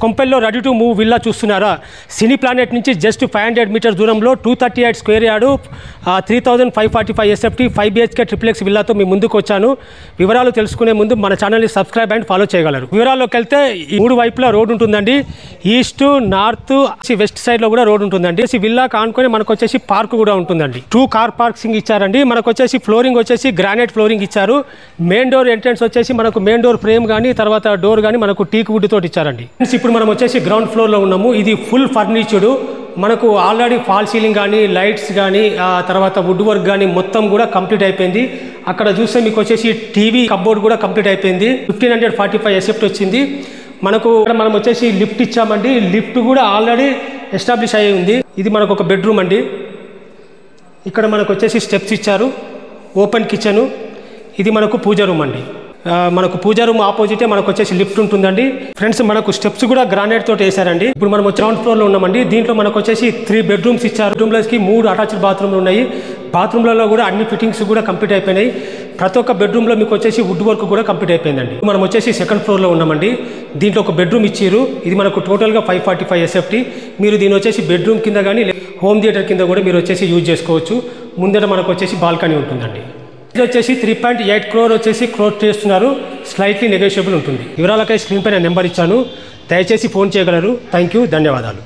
కొంపెల్లో ready to move villa చూస్తున్నారా? Cine Planet నుంచి just 500 metres దూరంలో 238 square yard 3545 SFT 5 BHK triplex విల్లాతో మీ ముందుకు వచ్చాను. వివరాలు తెలుసుకునే ముందు మన ఛానల్ని సబ్స్క్రైబ్ అండ్ ఫాలో చేయగలరు. వివరాల్లోకి వెళ్తే ఈ 3 వైపులా రోడ్ ఉంటుందండి. ఈస్ట్, నార్త్, వెస్ట్ సైడ్లో కూడా రోడ్ ఉంటుందండి. విల్లా కానుకొని మనకు వచ్చేసి పార్క్ కూడా ఉంటుందండి. 2 కార్ పార్కింగ్ ఇచ్చారండి. మనకు వచ్చేసి ఫ్లోరింగ్ వచ్చేసి గ్రానైట్ ఫ్లోరింగ్ ఇచ్చారు. మెయిన్ డోర్ ఎంట్రన్స్ వచ్చేసి మనకు మెయిన్ డోర్ ఫ్రేమ్ కానీ తర్వాత డోర్ కానీ మనకు టీక్ వుడ్ తోటి ఇచ్చారండి. ఇప్పుడు మనం వచ్చేసి గ్రౌండ్ ఫ్లోర్లో ఉన్నాము. ఇది ఫుల్ ఫర్నిచర్డ్. మనకు ఆల్రెడీ ఫాల్ సీలింగ్ కానీ లైట్స్ కానీ తర్వాత వుడ్ వర్క్ కానీ మొత్తం కూడా కంప్లీట్ అయిపోయింది. అక్కడ చూస్తే మీకు వచ్చేసి టీవీ కప్బోర్డ్ కూడా కంప్లీట్ అయిపోయింది. 1545 SFT వచ్చింది. మనం వచ్చేసి లిఫ్ట్ ఇచ్చామండి. లిఫ్ట్ కూడా ఆల్రెడీ ఎస్టాబ్లిష్ అయ్యి ఉంది. ఇది మనకు ఒక బెడ్రూమ్ అండి. ఇక్కడ మనకు వచ్చేసి స్టెప్స్ ఇచ్చారు. Open kitchen. ఇది మనకు పూజ రూమ్ అండి. మనకు పూజా రూమ్ ఆపోజిటే మనకు వచ్చేసి లిఫ్ట్ ఉంటుందండి. ఫ్రెండ్స్, మనకు స్టెప్స్ కూడా గ్రానైట్ తోటి వేసారండి. ఇప్పుడు మనం గ్రౌండ్ ఫ్లోర్లో ఉన్నామండి. దీంట్లో మనకు వచ్చేసి 3 బెడ్రూమ్స్ ఇచ్చారు. బెడ్రూమ్లకి 3 అటాచ్డ్ బాత్రూమ్లు ఉన్నాయి. బాత్రూమ్లలో కూడా అన్ని ఫిట్టింగ్స్ కూడా కంప్లీట్ అయిపోయినాయి. ప్రతి ఒక్క బెడ్రూమ్లో మీకు వచ్చేసి వుడ్ వర్క్ కూడా కంప్లీట్ అయిపోయిందండి. మనం వచ్చేసి సెకండ్ ఫ్లోర్లో ఉన్నామండి. దీంట్లో ఒక బెడ్రూమ్ ఇచ్చారు. ఇది మనకు టోటల్గా 545 SFT. మీరు దీని వచ్చేసి బెడ్రూమ్ కింద కానీ హోమ్ థియేటర్ కింద కూడా మీరు వచ్చేసి యూజ్ చేసుకోవచ్చు. ముందర మనకు వచ్చేసి బాల్కనీ ఉంటుందండి. ఇది వచ్చేసి 3.8 crore వచ్చేసి క్లోజ్ చేస్తున్నారు. స్లైట్లీ నెగోషియబుల్ ఉంటుంది. వివరాలకై స్క్రీన్ పైన నెంబర్ ఇచ్చాను. దయచేసి ఫోన్ చేయగలరు. థ్యాంక్ యూ, ధన్యవాదాలు.